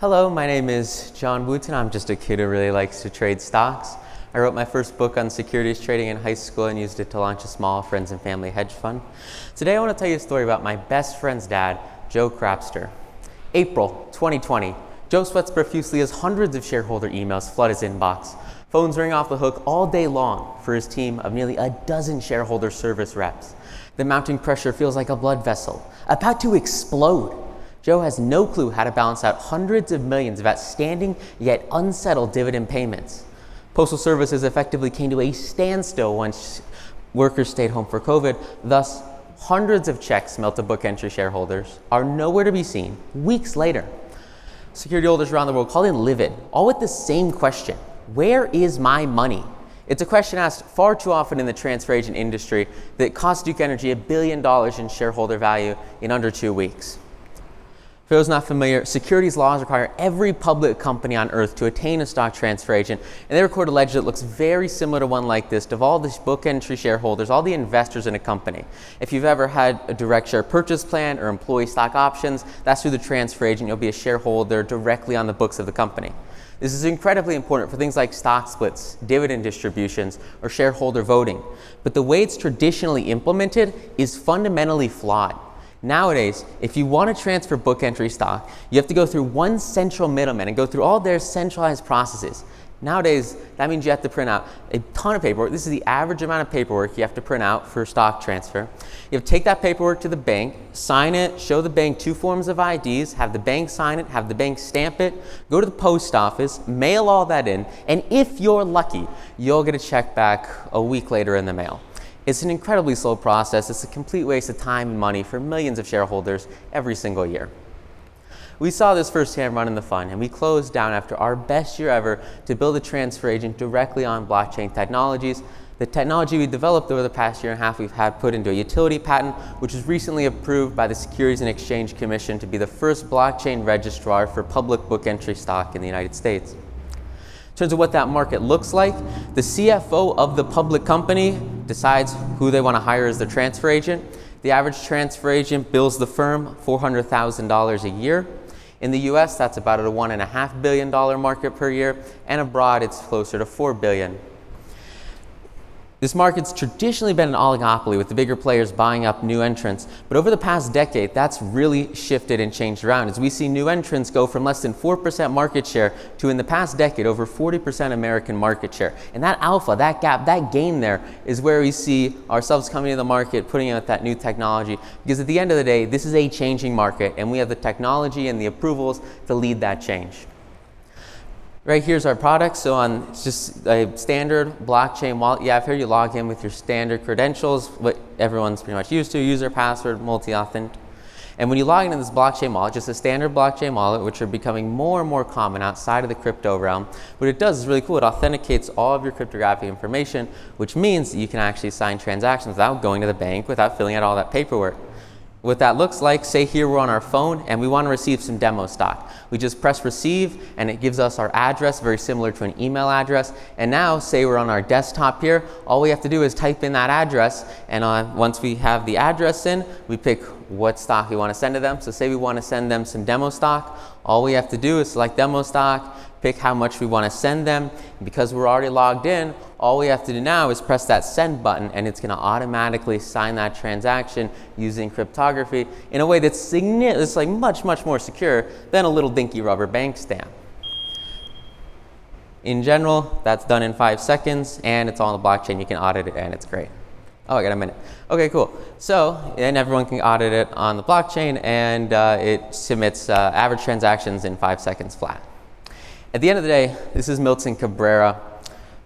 Hello, my name is John Wooten. I'm just a kid who really likes to trade stocks. I wrote my first book on securities trading in high school and used it to launch a small friends and family hedge fund. Today I want to tell you a story about my best friend's dad, Joe Crapster. April 2020. Joe sweats profusely as hundreds of shareholder emails flood his inbox. Phones ring off the hook all day long for his team of nearly a dozen shareholder service reps. The mounting pressure feels like a blood vessel, about to explode. Joe has no clue how to balance out hundreds of millions of outstanding yet unsettled dividend payments. Postal services effectively came to a standstill once workers stayed home for COVID. Thus, hundreds of checks mailed to book entry shareholders are nowhere to be seen weeks later. Security holders around the world call in livid, all with the same question: where is my money? It's a question asked far too often in the transfer agent industry that cost Duke Energy $1 billion in shareholder value in under 2 weeks. For those not familiar, securities laws require every public company on earth to attain a stock transfer agent, and they record a ledger that looks very similar to one like this of all the book entry shareholders, all the investors in a company. If you've ever had a direct share purchase plan or employee stock options, that's through the transfer agent. You'll be a shareholder directly on the books of the company. This is incredibly important for things like stock splits, dividend distributions, or shareholder voting. But the way it's traditionally implemented is fundamentally flawed. Nowadays, if you want to transfer book entry stock, you have to go through one central middleman and go through all their centralized processes. Nowadays, that means you have to print out a ton of paperwork. This is the average amount of paperwork you have to print out for stock transfer. You have to take that paperwork to the bank, sign it, show the bank 2 forms of IDs, have the bank sign it, have the bank stamp it, go to the post office, mail all that in, and if you're lucky, you'll get a check back a week later in the mail. It's an incredibly slow process. It's a complete waste of time and money for millions of shareholders every single year. We saw this firsthand run in the fund, and we closed down after our best year ever to build a transfer agent directly on blockchain technologies. The technology we developed over the past year and a half, we've had put into a utility patent, which was recently approved by the Securities and Exchange Commission to be the first blockchain registrar for public book entry stock in the United States. In terms of what that market looks like, the CFO of the public company decides who they want to hire as their transfer agent. The average transfer agent bills the firm $400,000 a year. In the US, that's about a $1.5 billion market per year, and abroad, it's closer to $4 billion. This market's traditionally been an oligopoly with the bigger players buying up new entrants, but over the past decade, that's really shifted and changed around as we see new entrants go from less than 4% market share to, in the past decade, over 40% American market share. And that alpha, that gap, that gain there is where we see ourselves coming to the market, putting out that new technology, because at the end of the day, this is a changing market, and we have the technology and the approvals to lead that change. Right here's our product. So it's just a standard blockchain wallet. Yeah, I've heard you log in with your standard credentials, what everyone's pretty much used to, user, password, multi-authent. And when you log into this blockchain wallet, just a standard blockchain wallet, which are becoming more and more common outside of the crypto realm, what it does is really cool. It authenticates all of your cryptographic information, which means that you can actually sign transactions without going to the bank, without filling out all that paperwork. What that looks like, say here we're on our phone and we want to receive some demo stock. We just press receive and it gives us our address, very similar to an email address. And now, say we're on our desktop here, all we have to do is type in that address, and once we have the address in, we pick what stock we want to send to them. So say we want to send them some demo stock, all we have to do is select demo stock, pick how much we want to send them. Because we're already logged in, all we have to do now is press that send button, and it's going to automatically sign that transaction using cryptography in a way that's like much more secure than a little dinky rubber bank stamp. In general, that's done in 5 seconds, and it's all on the blockchain. You can audit it, and it's great. Oh, I got a minute. Okay, cool. So, and everyone can audit it on the blockchain, and it submits average transactions in 5 seconds flat. At the end of the day, this is Milton Cabrera.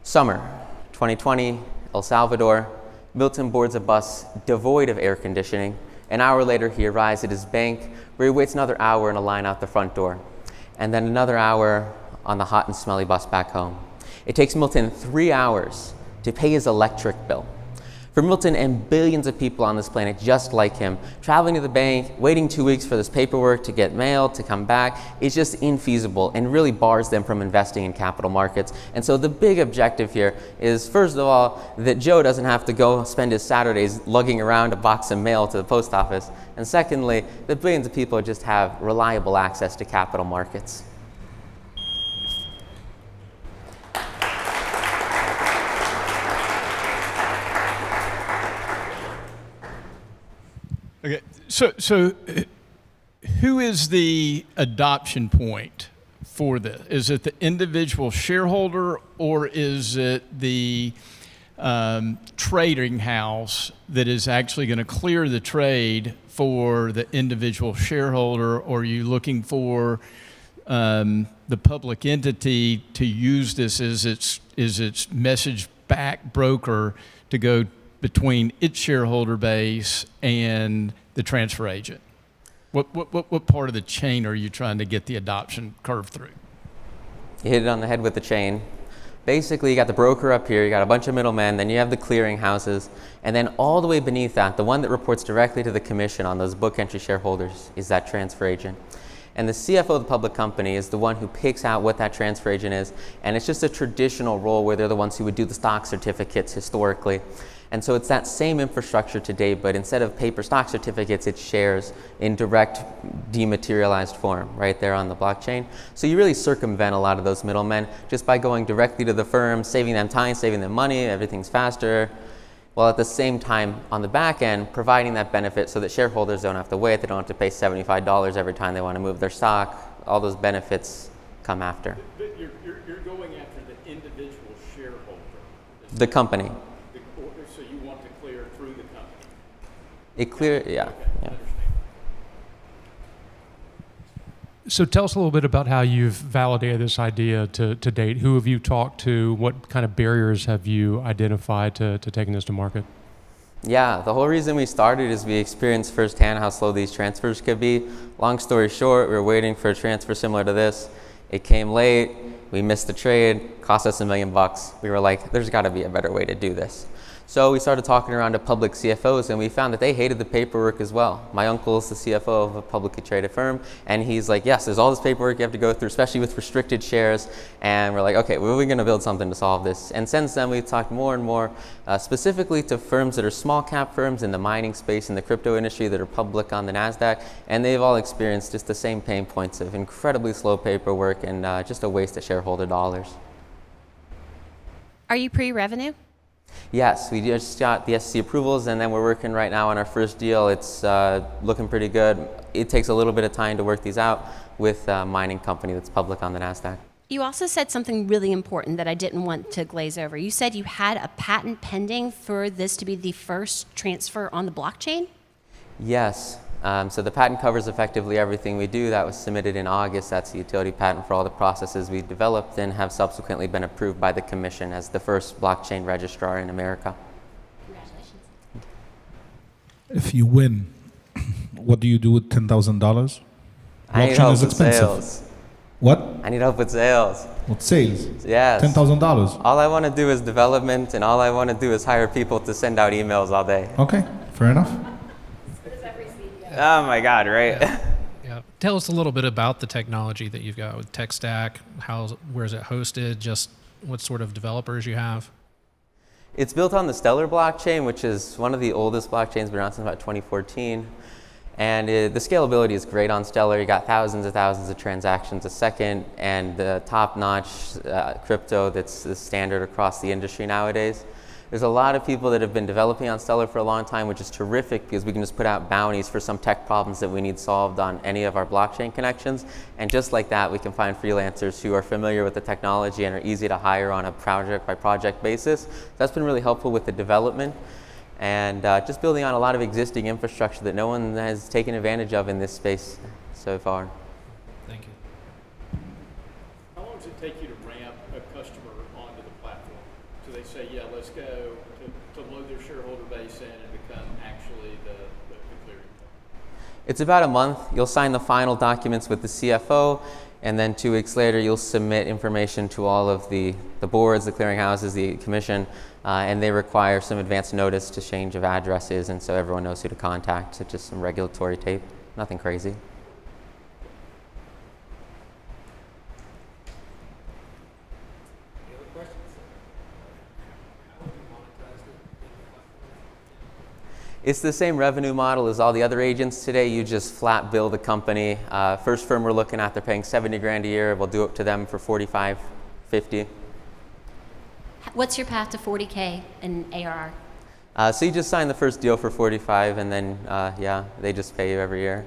Summer 2020, El Salvador. Milton boards a bus devoid of air conditioning. An hour later, he arrives at his bank, where he waits another hour in a line out the front door, and then another hour on the hot and smelly bus back home. It takes Milton 3 hours to pay his electric bill. For Milton and billions of people on this planet just like him, traveling to the bank, waiting 2 weeks for this paperwork to get mailed, to come back, is just infeasible and really bars them from investing in capital markets. And so the big objective here is, first of all, that Joe doesn't have to go spend his Saturdays lugging around a box of mail to the post office. And secondly, that billions of people just have reliable access to capital markets. Okay, so who is the adoption point for this? Is it the individual shareholder, or is it the trading house that is actually going to clear the trade for the individual shareholder, or are you looking for the public entity to use this as its message back broker to go between its shareholder base and the transfer agent? What part of the chain are you trying to get the adoption curve through? You hit it on the head with the chain. Basically, you got the broker up here, you got a bunch of middlemen, then you have the clearing houses, and then all the way beneath that, the one that reports directly to the commission on those book entry shareholders is that transfer agent. And the CFO of the public company is the one who picks out what that transfer agent is, and it's just a traditional role where they're the ones who would do the stock certificates historically. And so it's that same infrastructure today, but instead of paper stock certificates, it's shares in direct dematerialized form right there on the blockchain. So you really circumvent a lot of those middlemen just by going directly to the firm, saving them time, saving them money, everything's faster, while at the same time on the back end providing that benefit so that shareholders don't have to wait, they don't have to pay $75 every time they want to move their stock. All those benefits come after. But you're going after the individual shareholder. The company. So you want to clear through the company? It clear, yeah. Okay, Yeah. So tell us a little bit about how you've validated this idea to date. Who have you talked to? What kind of barriers have you identified to taking this to market? Yeah, the whole reason we started is we experienced firsthand how slow these transfers could be. Long story short, we were waiting for a transfer similar to this. It came late, we missed the trade, cost us $1 million. We were like, there's got to be a better way to do this. So we started talking around to public CFOs, and we found that they hated the paperwork as well. My uncle is the CFO of a publicly traded firm, and he's like, yes, there's all this paperwork you have to go through, especially with restricted shares. And we're like, okay, well, we're going to build something to solve this. And since then, we've talked more and more specifically to firms that are small cap firms in the mining space, in the crypto industry that are public on the NASDAQ, and they've all experienced just the same pain points of incredibly slow paperwork and just a waste of shareholder dollars. Are you pre-revenue? Yes, we just got the SEC approvals, and then we're working right now on our first deal. It's looking pretty good. It takes a little bit of time to work these out with a mining company that's public on the NASDAQ. You also said something really important that I didn't want to glaze over. You said you had a patent pending for this to be the first transfer on the blockchain? Yes. So the patent covers effectively everything we do. That was submitted in August. That's the utility patent for all the processes we developed and have subsequently been approved by the commission as the first blockchain registrar in America. Congratulations. If you win, what do you do with $10,000? I need Blockchain help is with expensive. sales. What? I need help with sales. With sales? Yes. $10,000. All I want to do is development, and all I want to do is hire people to send out emails all day. Okay, fair enough. Oh my God, right? Yeah. Tell us a little bit about the technology that you've got with tech stack. Where is it hosted? Just what sort of developers you have? It's built on the Stellar blockchain, which is one of the oldest blockchains, been around since about 2014. And the scalability is great on Stellar. You got thousands of transactions a second, and the top-notch crypto that's the standard across the industry nowadays. There's a lot of people that have been developing on Stellar for a long time, which is terrific because we can just put out bounties for some tech problems that we need solved on any of our blockchain connections. And just like that, we can find freelancers who are familiar with the technology and are easy to hire on a project-by-project basis. That's been really helpful with the development and just building on a lot of existing infrastructure that no one has taken advantage of in this space so far. Thank you. How long does it take you to ramp a customer onto the platform? So they say, yeah, let's go to load their shareholder base in and become actually the clearing. It's about a month. You'll sign the final documents with the CFO, and then 2 weeks later, you'll submit information to all of the boards, the clearinghouses, the commission, and they require some advance notice to change of addresses, and so everyone knows who to contact. So just some regulatory tape, nothing crazy. It's the same revenue model as all the other agents today. You just flat bill the company. First firm we're looking at, they're paying 70 grand a year. We'll do it to them for 45, 50. What's your path to 40K in ARR? So you just sign the first deal for 45, and then yeah, they just pay you every year.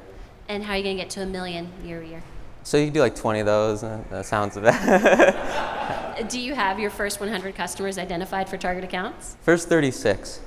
And how are you going to get to $1 million year? So you do like 20 of those. That sounds of that. Do you have your first 100 customers identified for target accounts? First 36.